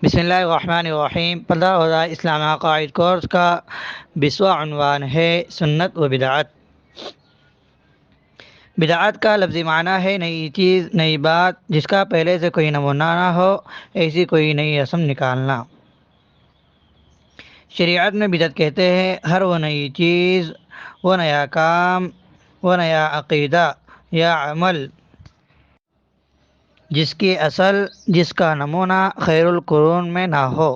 بسم اللہ الرحمن الرحیم 15 اسلام عقائد کورس کا 20واں عنوان ہے سنت و بدعت۔ بدعت کا لفظی معنی ہے نئی چیز، نئی بات جس کا پہلے سے کوئی نمونہ نہ ہو، ایسی کوئی نئی رسم نکالنا۔ شریعت میں بدعت کہتے ہیں ہر وہ نئی چیز، وہ نیا کام، وہ نیا عقیدہ یا عمل جس کی اصل، جس کا نمونہ خیر القرون میں نہ ہو۔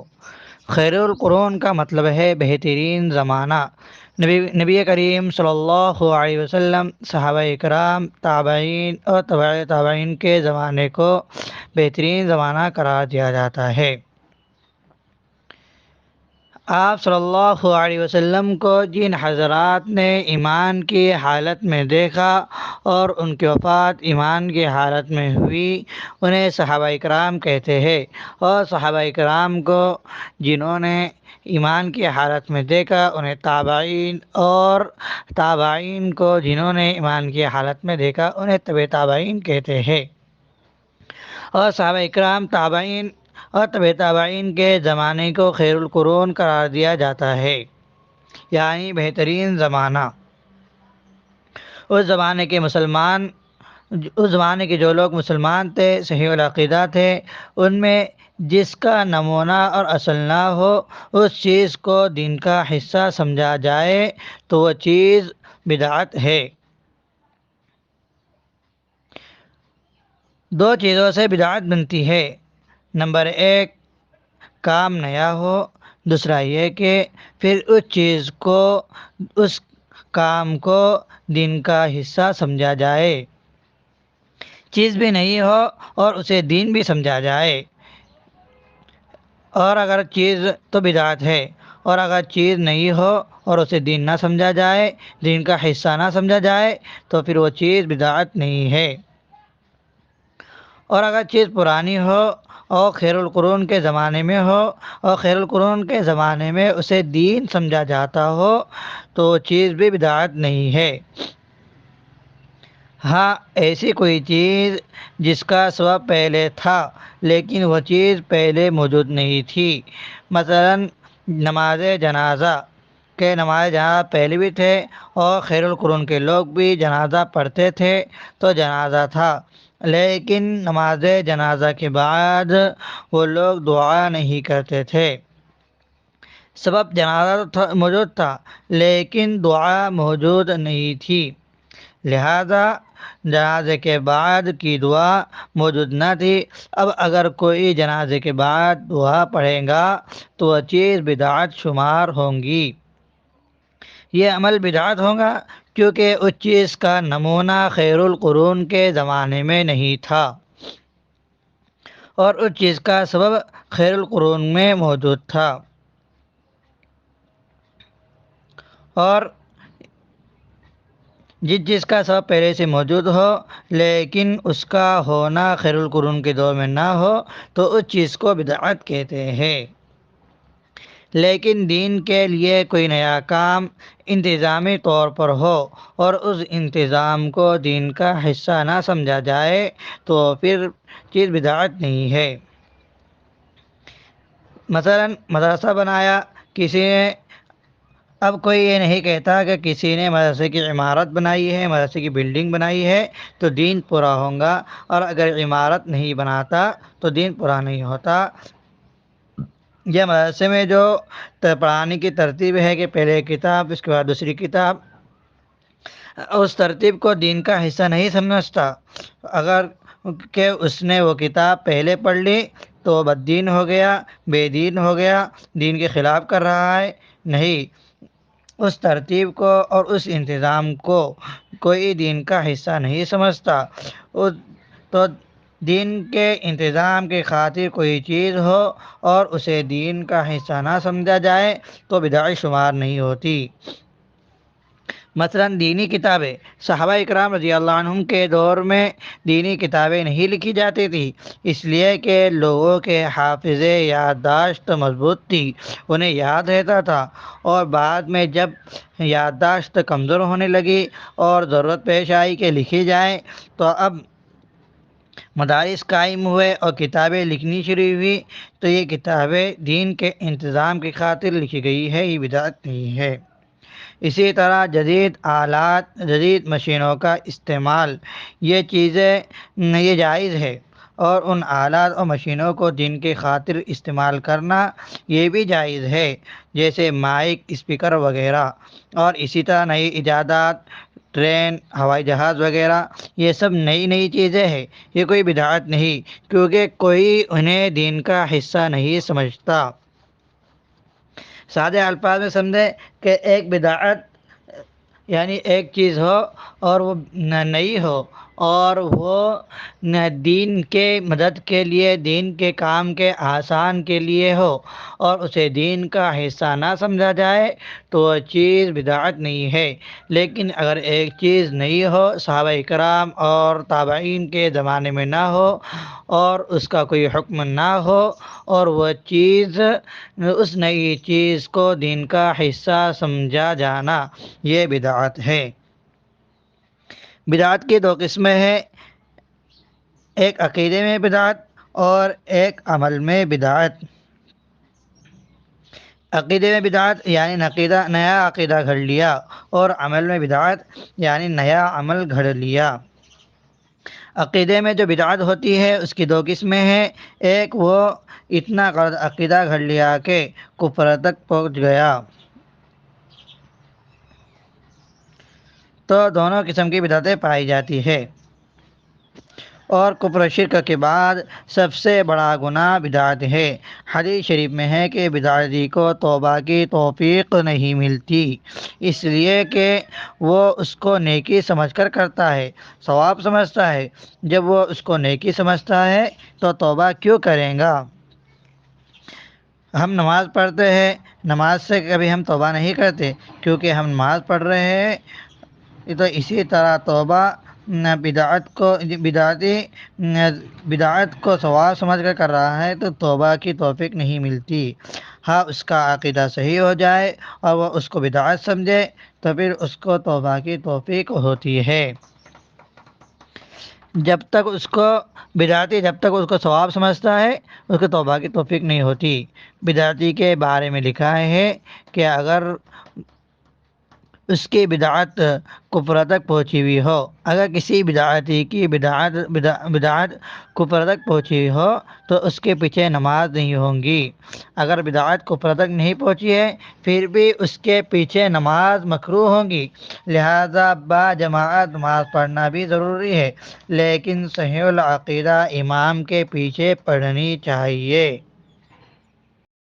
خیر القرون کا مطلب ہے بہترین زمانہ۔ نبی کریم صلی اللہ علیہ وسلم، صحابہ کرام، تابعین اور تبع تابعین کے زمانے کو بہترین زمانہ قرار دیا جاتا ہے۔ آپ صلی اللہ علیہ وسلم کو جن حضرات نے ایمان کی حالت میں دیکھا اور ان کی وفات ایمان کی حالت میں ہوئی، انہیں صحابہ کرام کہتے ہیں، اور صحابہ کرام کو جنہوں نے ایمان کی حالت میں دیکھا انہیں تابعین، اور تابعین کو جنہوں نے ایمان کی حالت میں دیکھا انہیں تبع تابعین کہتے ہیں۔ اور صحابہ کرام، تابعین اور تبع تابعین کے زمانے کو خیر القرون قرار دیا جاتا ہے، یعنی بہترین زمانہ۔ اس زمانے کے جو لوگ مسلمان تھے، صحیح العقیدہ تھے، ان میں جس کا نمونہ اور اصل نہ ہو، اس چیز کو دین کا حصہ سمجھا جائے تو وہ چیز بدعت ہے۔ دو چیزوں سے بدعت بنتی ہے۔ نمبر 1، کام نیا ہو۔ دوسرا یہ کہ پھر اس کام کو دین کا حصہ سمجھا جائے۔ چیز بھی نہیں ہو اور اسے دین بھی سمجھا جائے، اور اگر چیز تو بدعت ہے، اور اگر چیز نہیں ہو اور اسے دین نہ سمجھا جائے، دین کا حصہ نہ سمجھا جائے، تو پھر وہ چیز بدعت نہیں ہے۔ اور اگر چیز پرانی ہو اور خیر القرون کے زمانے میں ہو، اور خیر القرون کے زمانے میں اسے دین سمجھا جاتا ہو، تو وہ چیز بھی بدعت نہیں ہے۔ ہاں، ایسی کوئی چیز جس کا سبب پہلے تھا لیکن وہ چیز پہلے موجود نہیں تھی، مثلا نماز جنازہ پہلے بھی تھے اور خیر القرون کے لوگ بھی جنازہ پڑھتے تھے تو جنازہ تھا، لیکن نماز جنازہ کے بعد وہ لوگ دعا نہیں کرتے تھے۔ سبب جنازہ موجود تھا لیکن دعا موجود نہیں تھی، لہذا جنازے کے بعد کی دعا موجود نہ تھی۔ اب اگر کوئی جنازے کے بعد دعا پڑھے گا تو وہ چیز بدعت شمار ہوگی، یہ عمل بدعت ہوگا، کیونکہ اس چیز کا نمونہ خیر القرون کے زمانے میں نہیں تھا اور اس چیز کا سبب خیر القرون میں موجود تھا۔ اور جس چیز کا سبب پہلے سے موجود ہو لیکن اس کا ہونا خیر القرون کے دور میں نہ ہو تو اس چیز کو بدعت کہتے ہیں۔ لیکن دین کے لیے کوئی نیا کام انتظامی طور پر ہو اور اس انتظام کو دین کا حصہ نہ سمجھا جائے تو پھر چیز بدعت نہیں ہے۔ مثلا مدرسہ بنایا کسی نے، اب کوئی یہ نہیں کہتا کہ کسی نے مدرسے کی عمارت بنائی ہے، مدرسے کی بلڈنگ بنائی ہے تو دین پورا ہوگا، اور اگر عمارت نہیں بناتا تو دین پورا نہیں ہوتا۔ یہ مدرسے میں جو پڑھانے کی ترتیب ہے کہ پہلے کتاب اس کے بعد دوسری کتاب، اس ترتیب کو دین کا حصہ نہیں سمجھتا۔ اگر کہ اس نے وہ کتاب پہلے پڑھ لی تو وہ بد دین ہو گیا، بے دین ہو گیا، دین کے خلاف کر رہا ہے، نہیں، اس ترتیب کو اور اس انتظام کو کوئی دین کا حصہ نہیں سمجھتا۔ تو دین کے انتظام کی خاطر کوئی چیز ہو اور اسے دین کا حصہ نہ سمجھا جائے تو بدعت شمار نہیں ہوتی۔ مثلا دینی کتابیں، صحابہ اکرام رضی اللہ عنہم کے دور میں دینی کتابیں نہیں لکھی جاتی تھی، اس لیے کہ لوگوں کے حافظے یادداشت مضبوط تھی، انہیں یاد رہتا تھا، اور بعد میں جب یادداشت کمزور ہونے لگی اور ضرورت پیش آئی کہ لکھی جائے تو اب مدارس قائم ہوئے اور کتابیں لکھنی شروع ہوئی، تو یہ کتابیں دین کے انتظام کی خاطر لکھی گئی ہے، یہ بدعت نہیں ہے۔ اسی طرح جدید آلات، جدید مشینوں کا استعمال، یہ چیزیں یہ جائز ہے، اور ان آلات اور مشینوں کو دین کی خاطر استعمال کرنا یہ بھی جائز ہے، جیسے مائک، اسپیکر وغیرہ۔ اور اسی طرح نئی ایجادات، ٹرین، ہوائی جہاز وغیرہ، یہ سب نئی نئی چیزیں ہیں، یہ کوئی بدعت نہیں، کیونکہ کوئی انہیں دین کا حصہ نہیں سمجھتا۔ سادے الفاظ میں سمجھے کہ ایک بدعت یعنی ایک چیز ہو اور وہ نئی ہو، اور وہ دین کے مدد کے لیے، دین کے کام کے آسان کے لیے ہو، اور اسے دین کا حصہ نہ سمجھا جائے، تو وہ چیز بدعت نہیں ہے۔ لیکن اگر ایک چیز نئی ہو، صحابہ کرام اور تابعین کے زمانے میں نہ ہو، اور اس کا کوئی حکم نہ ہو، اور وہ چیز، اس نئی چیز کو دین کا حصہ سمجھا جانا، یہ بدعت ہے۔ بدعت کی دو قسمیں ہیں، ایک عقیدے میں بدعت اور ایک عمل میں بدعت۔ عقیدے میں بدعت یعنی نیا عقیدہ گھڑ لیا، اور عمل میں بدعت یعنی نیا عمل گھڑ لیا۔ عقیدے میں جو بدعت ہوتی ہے اس کی دو قسمیں ہیں، ایک وہ اتنا غلط عقیدہ گھڑ لیا کہ کفر تک پہنچ گیا، تو دونوں قسم کی بدعتیں پائی جاتی ہے۔ اور کفر و شرک کے بعد سب سے بڑا گناہ بدعت ہے۔ حدیث شریف میں ہے کہ بدعتی کو توبہ کی توفیق نہیں ملتی، اس لیے کہ وہ اس کو نیکی سمجھ کر کرتا ہے، ثواب سمجھتا ہے۔ جب وہ اس کو نیکی سمجھتا ہے تو توبہ کیوں کرے گا؟ ہم نماز پڑھتے ہیں، نماز سے کبھی ہم توبہ نہیں کرتے کیونکہ ہم نماز پڑھ رہے ہیں، تو اسی طرح توبہ بدعت کو ثواب سمجھ کر رہا ہے تو توبہ کی توفیق نہیں ملتی۔ ہاں، اس کا عقیدہ صحیح ہو جائے اور وہ اس کو بدعت سمجھے تو پھر اس کو توبہ کی توفیق ہوتی ہے۔ جب تک اس کو ثواب سمجھتا ہے، اس کو توبہ کی توفیق نہیں ہوتی۔ بدعتی کے بارے میں لکھا ہے کہ اگر اس کی بدعت کفر تک پہنچی ہوئی ہو، اگر کسی بدعتی کی بدعت کفر تک پہنچی ہوئی ہو تو اس کے پیچھے نماز نہیں ہوں گی۔ اگر بدعت کفر تک نہیں پہنچی ہے پھر بھی اس کے پیچھے نماز مکروہ ہوگی، لہذا با جماعت نماز پڑھنا بھی ضروری ہے، لیکن صحیح العقیدہ امام کے پیچھے پڑھنی چاہیے۔